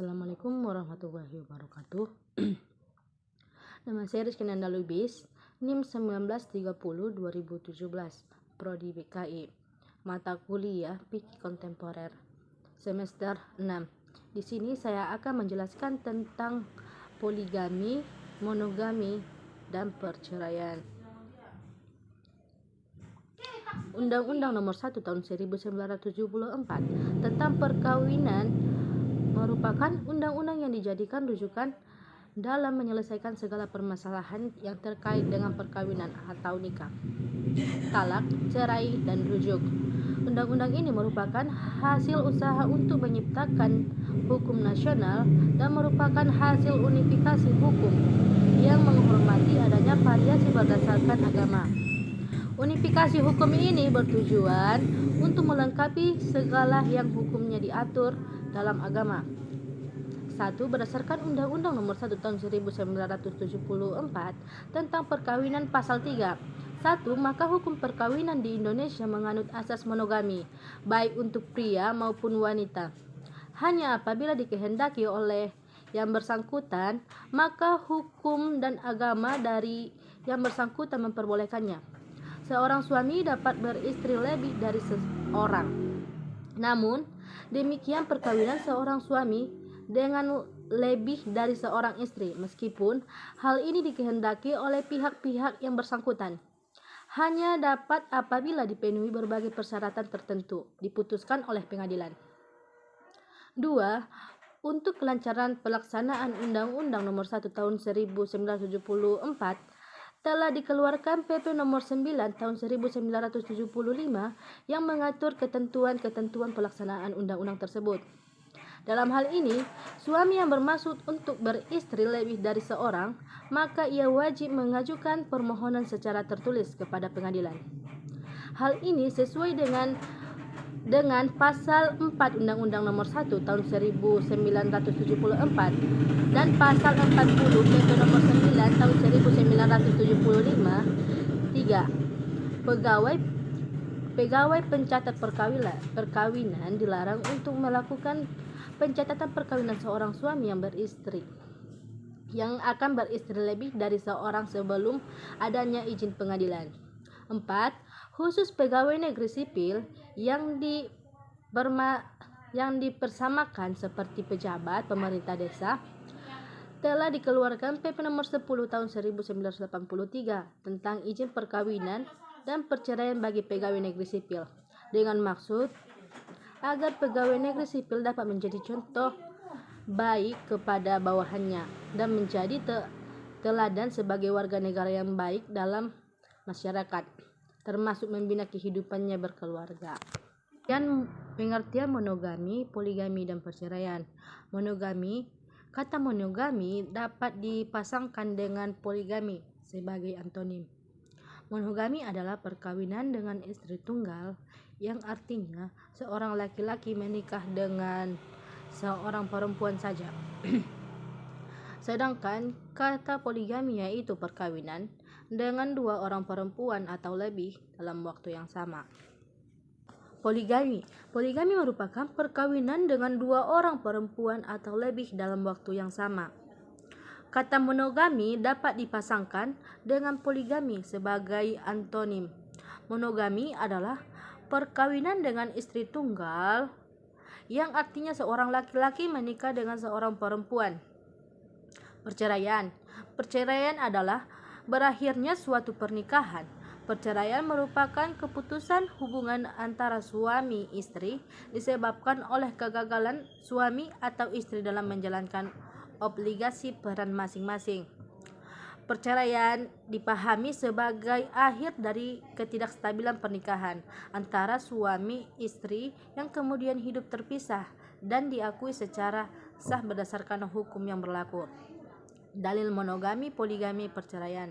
Assalamualaikum warahmatullahi wabarakatuh. Nama saya Rizky Nanda Lubis, NIM 1930-2017, Prodi BKI, mata kuliah Fikih Kontemporer, semester 6. Di sini saya akan menjelaskan tentang poligami, monogami, dan perceraian. Undang-Undang Nomor 1 Tahun 1974 tentang perkawinan merupakan undang-undang yang dijadikan rujukan dalam menyelesaikan segala permasalahan yang terkait dengan perkawinan atau nikah, talak, cerai, dan rujuk. Undang-undang ini merupakan hasil usaha untuk menciptakan hukum nasional dan merupakan hasil unifikasi hukum yang menghormati adanya variasi berdasarkan agama. Unifikasi hukum ini bertujuan untuk melengkapi segala yang hukumnya diatur dalam agama. 1. Berdasarkan Undang-Undang Nomor 1 Tahun 1974 tentang perkawinan pasal 3. 1. Maka hukum perkawinan di Indonesia menganut asas monogami, baik untuk pria maupun wanita. Hanya apabila dikehendaki oleh yang bersangkutan, maka hukum dan agama dari yang bersangkutan memperbolehkannya. Seorang suami dapat beristri lebih dari seorang. Namun, demikian perkawinan seorang suami dengan lebih dari seorang istri, meskipun hal ini dikehendaki oleh pihak-pihak yang bersangkutan, hanya dapat apabila dipenuhi berbagai persyaratan tertentu, diputuskan oleh pengadilan. 2. Untuk kelancaran pelaksanaan Undang-Undang Nomor 1 Tahun 1974 telah dikeluarkan PP Nomor 9 Tahun 1975 yang mengatur ketentuan-ketentuan pelaksanaan undang-undang tersebut. Dalam hal ini, suami yang bermaksud untuk beristri lebih dari seorang, maka ia wajib mengajukan permohonan secara tertulis kepada pengadilan. Hal ini sesuai dengan pasal 4 Undang-Undang Nomor 1 Tahun 1974 dan pasal 40 PP Nomor 9 Tahun 1975. 3. Pegawai pencatat perkawinan dilarang untuk melakukan pencatatan perkawinan seorang suami yang akan beristri lebih dari seorang sebelum adanya izin pengadilan. 4. Khusus pegawai negeri sipil yang dipersamakan seperti pejabat pemerintah desa telah dikeluarkan PP Nomor 10 Tahun 1983 tentang izin perkawinan dan perceraian bagi pegawai negeri sipil, dengan maksud agar pegawai negeri sipil dapat menjadi contoh baik kepada bawahannya dan menjadi teladan sebagai warga negara yang baik dalam masyarakat, termasuk membina kehidupannya berkeluarga. Dan pengertian monogami, poligami, dan perceraian. Kata monogami dapat dipasangkan dengan poligami sebagai antonim. Monogami adalah perkawinan dengan istri tunggal, yang artinya seorang laki-laki menikah dengan seorang perempuan saja. Sedangkan kata poligami yaitu perkawinan dengan dua orang perempuan atau lebih dalam waktu yang sama. Poligami merupakan perkawinan dengan dua orang perempuan atau lebih dalam waktu yang sama. Kata monogami dapat dipasangkan dengan poligami sebagai antonim. Monogami adalah perkawinan dengan istri tunggal, yang artinya seorang laki-laki menikah dengan seorang perempuan. Perceraian adalah berakhirnya suatu pernikahan. Perceraian merupakan keputusan hubungan antara suami istri disebabkan oleh kegagalan suami atau istri dalam menjalankan obligasi peran masing-masing. Perceraian dipahami sebagai akhir dari ketidakstabilan pernikahan antara suami istri yang kemudian hidup terpisah dan diakui secara sah berdasarkan hukum yang berlaku. Dalil monogami, poligami, perceraian.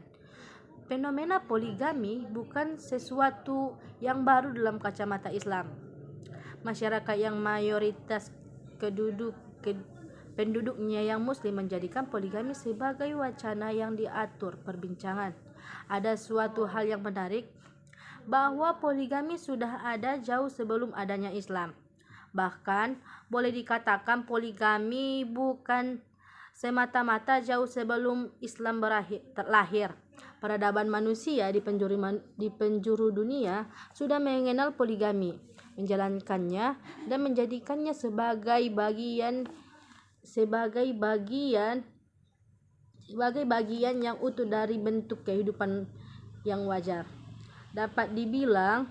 Fenomena poligami bukan sesuatu yang baru dalam kacamata Islam. Masyarakat yang mayoritas penduduknya yang muslim menjadikan poligami sebagai wacana yang diatur perbincangan. Ada suatu hal yang menarik, bahwa poligami sudah ada jauh sebelum adanya Islam. Bahkan boleh dikatakan poligami bukan semata-mata jauh sebelum Islam lahir. Peradaban manusia di penjuru dunia sudah mengenal poligami, menjalankannya dan menjadikannya sebagai bagian yang utuh dari bentuk kehidupan yang wajar. Dapat dibilang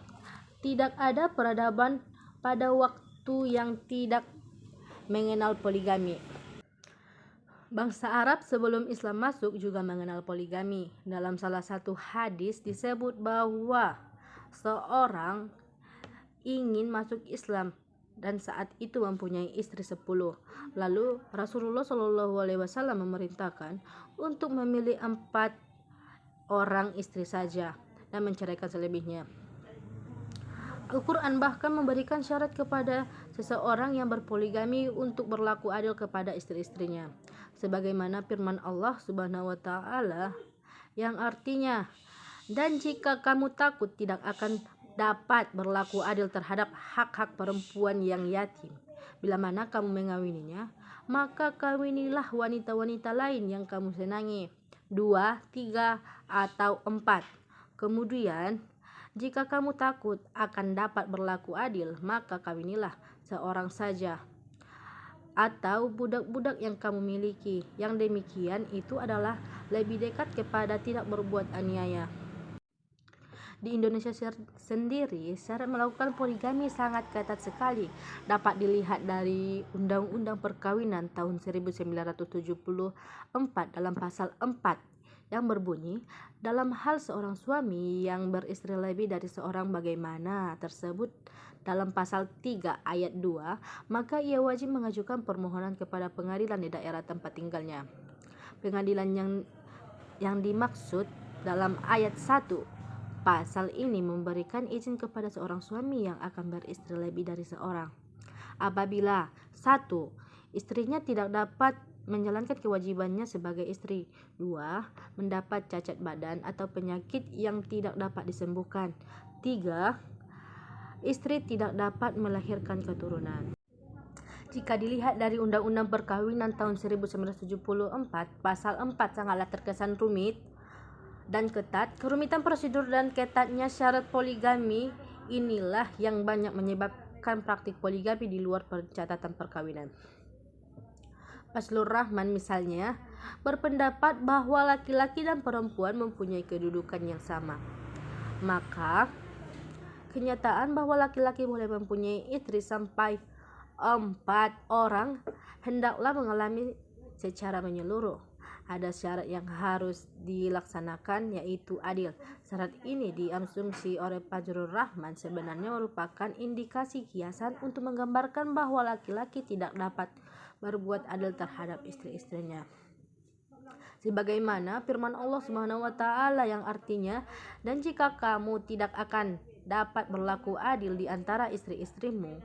tidak ada peradaban pada waktu yang tidak mengenal poligami. Bangsa Arab sebelum Islam masuk juga mengenal poligami. Dalam salah satu hadis disebut bahwa seorang ingin masuk Islam dan saat itu mempunyai istri 10. Lalu Rasulullah SAW memerintahkan untuk memilih 4 orang istri saja dan menceraikan selebihnya. Al-Quran bahkan memberikan syarat kepada seseorang yang berpoligami untuk berlaku adil kepada istri-istrinya, sebagaimana firman Allah Subhanahu wa taala yang artinya, "Dan jika kamu takut tidak akan dapat berlaku adil terhadap hak-hak perempuan yang yatim, bila mana kamu mengawininya, maka kawinilah wanita-wanita lain yang kamu senangi, 2, 3, atau 4. Kemudian jika kamu takut akan dapat berlaku adil, maka kawinilah seorang saja atau budak-budak yang kamu miliki. Yang demikian itu adalah lebih dekat kepada tidak berbuat aniaya." Di Indonesia sendiri, syarat melakukan poligami sangat ketat sekali. Dapat dilihat dari Undang-Undang Perkawinan tahun 1974 dalam pasal 4 yang berbunyi, dalam hal seorang suami yang beristri lebih dari seorang bagaimana tersebut dalam pasal 3 ayat 2, maka ia wajib mengajukan permohonan kepada pengadilan di daerah tempat tinggalnya. Pengadilan yang dimaksud dalam ayat 1 pasal ini memberikan izin kepada seorang suami yang akan beristri lebih dari seorang apabila 1. Istrinya tidak dapat menjalankan kewajibannya sebagai istri, 2. Mendapat cacat badan atau penyakit yang tidak dapat disembuhkan, 3. Istri tidak dapat melahirkan keturunan. Jika dilihat dari Undang-Undang Perkawinan tahun 1974, pasal 4 sangatlah terkesan rumit dan ketat. Kerumitan prosedur dan ketatnya syarat poligami inilah yang banyak menyebabkan praktik poligami di luar pencatatan perkawinan. Fazlur Rahman misalnya berpendapat bahwa laki-laki dan perempuan mempunyai kedudukan yang sama. Maka kenyataan bahwa laki-laki boleh mempunyai istri sampai 4 orang hendaklah mengalami secara menyeluruh. Ada syarat yang harus dilaksanakan, yaitu adil. Syarat ini diasumsi oleh Fazlur Rahman sebenarnya merupakan indikasi kiasan untuk menggambarkan bahwa laki-laki tidak dapat berbuat adil terhadap istri-istrinya. Sebagaimana firman Allah Subhanahu wa taala yang artinya, "Dan jika kamu tidak akan dapat berlaku adil di antara istri-istrimu,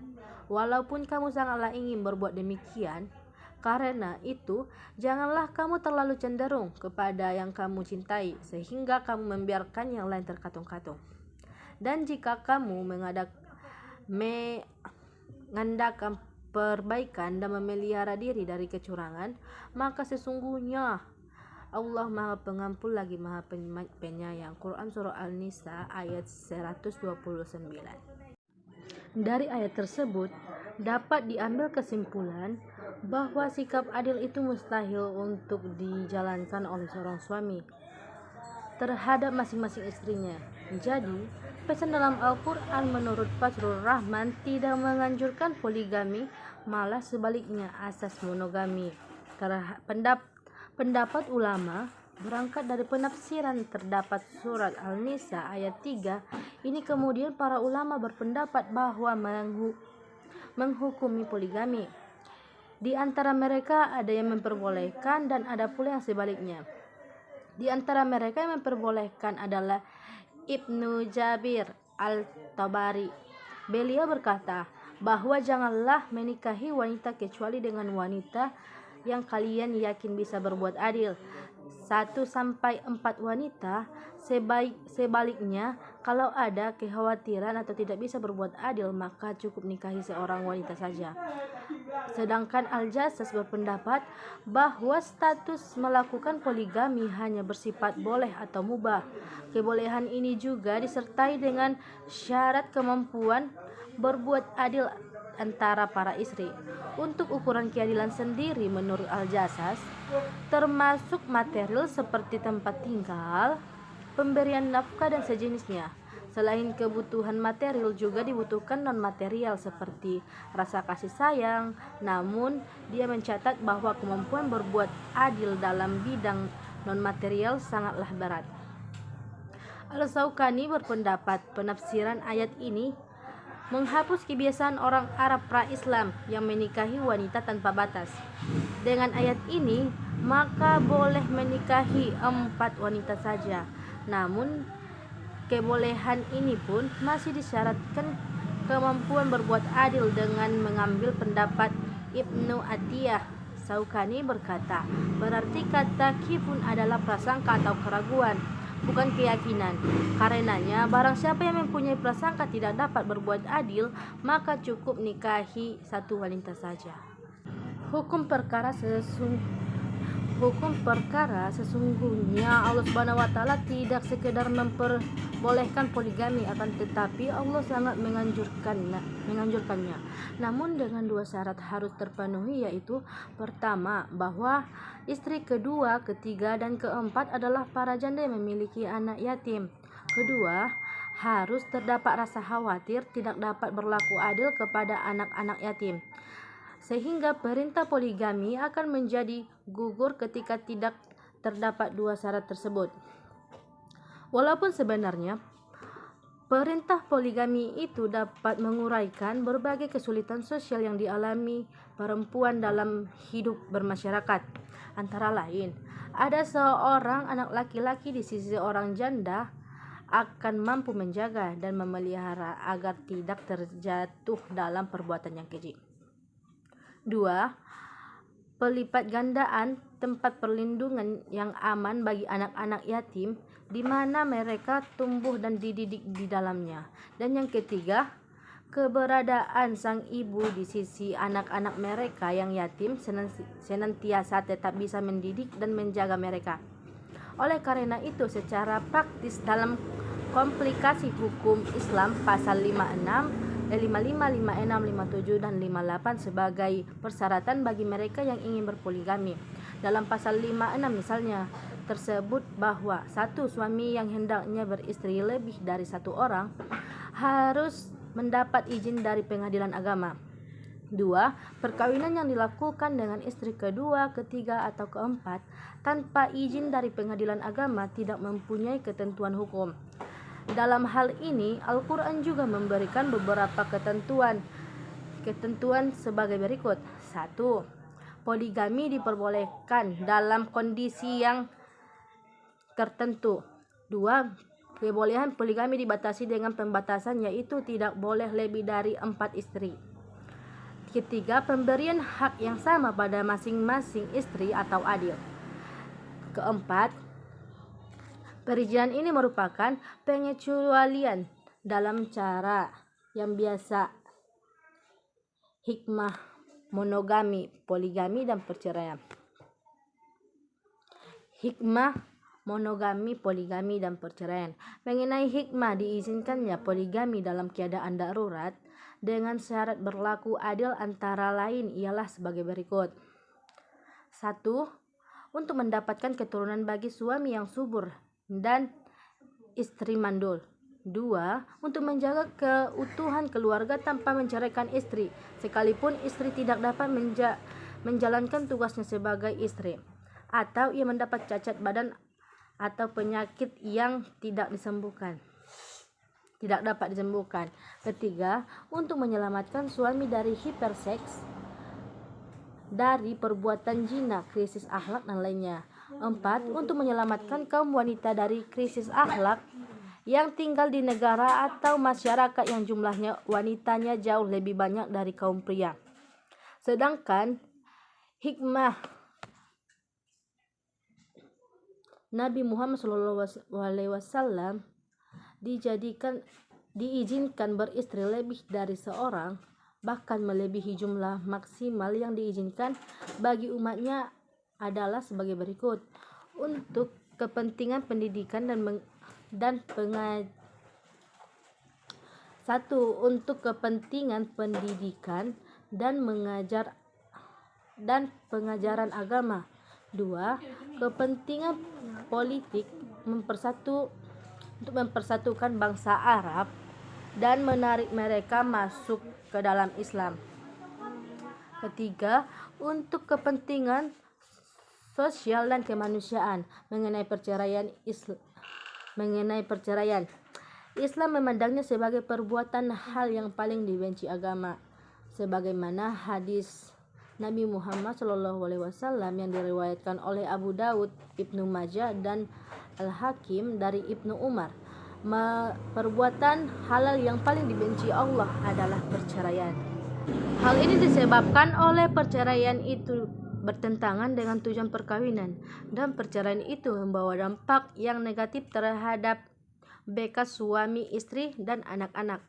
walaupun kamu sangatlah ingin berbuat demikian, karena itu janganlah kamu terlalu cenderung kepada yang kamu cintai sehingga kamu membiarkan yang lain terkatung-katung. Dan jika kamu mengandalkan perbaikan dan memelihara diri dari kecurangan, maka sesungguhnya Allah Maha Pengampun lagi Maha Penyayang." Quran Surah An-Nisa ayat 129. Dari ayat tersebut dapat diambil kesimpulan bahwa sikap adil itu mustahil untuk dijalankan oleh seorang suami terhadap masing-masing istrinya. Jadi, pesan dalam Al-Quran menurut Fazlur Rahman tidak menganjurkan poligami, malah sebaliknya asas monogami. Pendapat ulama berangkat dari penafsiran terdapat surat Al-Nisa ayat 3 ini. Kemudian para ulama berpendapat bahwa menghukumi poligami. Di antara mereka ada yang memperbolehkan dan ada pula yang sebaliknya. Di antara mereka yang memperbolehkan adalah Ibnu Jabir Al-Tabari. Beliau berkata bahwa janganlah menikahi wanita kecuali dengan wanita yang kalian yakin bisa berbuat adil, 1-4 wanita. Sebaliknya, kalau ada kekhawatiran atau tidak bisa berbuat adil, maka cukup nikahi seorang wanita saja. Sedangkan Al-Jassas berpendapat bahwa status melakukan poligami hanya bersifat boleh atau mubah. Kebolehan ini juga disertai dengan syarat kemampuan berbuat adil antara para istri. Untuk ukuran keadilan sendiri menurut Al-Jassas termasuk material seperti tempat tinggal, pemberian nafkah dan sejenisnya. Selain kebutuhan material juga dibutuhkan non-material seperti rasa kasih sayang. Namun dia mencatat bahwa kemampuan berbuat adil dalam bidang non-material sangatlah berat. Al-Sawkani berpendapat penafsiran ayat ini menghapus kebiasaan orang Arab pra-Islam yang menikahi wanita tanpa batas. Dengan ayat ini, maka boleh menikahi 4 wanita saja. Namun, kebolehan ini pun masih disyaratkan kemampuan berbuat adil dengan mengambil pendapat Ibnu Atiyah. Sawkani berkata, berarti kata kifun adalah prasangka atau keraguan, bukan keyakinan. Karenanya, barang siapa yang mempunyai prasangka tidak dapat berbuat adil, maka cukup nikahi 1 wanita saja. Hukum perkara sesungguhnya Allah Subhanahu wa taala tidak sekedar memperbolehkan poligami, akan tetapi Allah sangat menganjurkannya. Namun dengan 2 syarat harus terpenuhi, yaitu pertama, bahwa istri kedua, ketiga, dan keempat adalah para janda yang memiliki anak yatim. Kedua, harus terdapat rasa khawatir tidak dapat berlaku adil kepada anak-anak yatim, sehingga perintah poligami akan menjadi gugur ketika tidak terdapat 2 syarat tersebut. Walaupun sebenarnya perintah poligami itu dapat menguraikan berbagai kesulitan sosial yang dialami perempuan dalam hidup bermasyarakat. Antara lain, ada seorang anak laki-laki di sisi seorang janda akan mampu menjaga dan memelihara agar tidak terjatuh dalam perbuatan yang keji. 2. Pelipat gandaan tempat perlindungan yang aman bagi anak-anak yatim di mana mereka tumbuh dan dididik di dalamnya. Dan yang ketiga, keberadaan sang ibu di sisi anak-anak mereka yang yatim senantiasa tetap bisa mendidik dan menjaga mereka. Oleh karena itu, secara praktis dalam komplikasi hukum Islam pasal 55, 56, 57, dan 58 sebagai persyaratan bagi mereka yang ingin berpoligami. Dalam pasal 56 misalnya tersebut bahwa 1 suami yang hendaknya beristri lebih dari 1 orang harus mendapat izin dari pengadilan agama. 2. Perkawinan yang dilakukan dengan istri kedua, ketiga, atau keempat tanpa izin dari pengadilan agama tidak mempunyai ketentuan hukum. Dalam hal ini, Al-Quran juga memberikan beberapa ketentuan sebagai berikut. 1. Poligami diperbolehkan dalam kondisi yang tertentu. 2. Kebolehan poligami dibatasi dengan pembatasan, yaitu tidak boleh lebih dari 4 istri. Ketiga, pemberian hak yang sama pada masing-masing istri atau adil. Keempat, perizinan ini merupakan pengecualian dalam cara yang biasa, hikmah, monogami, poligami, dan perceraian. Hikmah, monogami, poligami, dan perceraian. Mengenai hikmah diizinkannya poligami dalam keadaan darurat dengan syarat berlaku adil antara lain ialah sebagai berikut. 1. Untuk mendapatkan keturunan bagi suami yang subur dan istri mandul. 2. Untuk menjaga keutuhan keluarga tanpa menceraikan istri, sekalipun istri tidak dapat menjalankan tugasnya sebagai istri, atau ia mendapat cacat badan atau penyakit yang tidak dapat disembuhkan. 3. Untuk menyelamatkan suami dari hiperseks, dari perbuatan zina, krisis akhlak, dan lainnya. 4. Untuk menyelamatkan kaum wanita dari krisis akhlak yang tinggal di negara atau masyarakat yang jumlahnya wanitanya jauh lebih banyak dari kaum pria. Sedangkan hikmah Nabi Muhammad SAW diizinkan beristri lebih dari seorang, bahkan melebihi jumlah maksimal yang diizinkan bagi umatnya adalah sebagai berikut. Untuk kepentingan pendidikan untuk kepentingan pendidikan dan pengajaran agama. 2. Kepentingan politik untuk mempersatukan bangsa Arab dan menarik mereka masuk ke dalam Islam. Ketiga, untuk kepentingan sosial dan kemanusiaan mengenai perceraian. Islam memandangnya sebagai perbuatan hal yang paling dibenci agama, sebagaimana hadis Nabi Muhammad SAW yang diriwayatkan oleh Abu Daud, Ibnu Majah, dan Al-Hakim dari Ibnu Umar. Perbuatan halal yang paling dibenci Allah adalah perceraian. Hal ini disebabkan oleh perceraian itu bertentangan dengan tujuan perkawinan, dan perceraian itu membawa dampak yang negatif terhadap bekas suami, istri, dan anak-anak.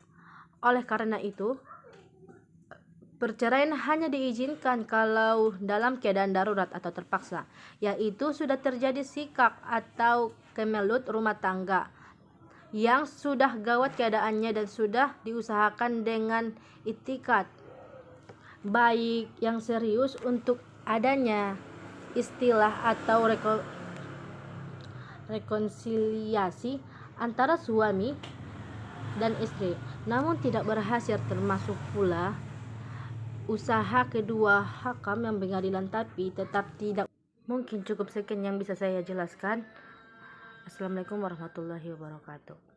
Oleh karena itu, perceraian hanya diizinkan kalau dalam keadaan darurat atau terpaksa, yaitu sudah terjadi sikak atau kemelut rumah tangga yang sudah gawat keadaannya dan sudah diusahakan dengan itikad baik yang serius untuk adanya istilah atau rekonsiliasi antara suami dan istri, namun tidak berhasil, termasuk pula usaha kedua hakam yang pengadilan, tapi tetap tidak. Mungkin cukup sekian yang bisa saya jelaskan. Assalamualaikum warahmatullahi wabarakatuh.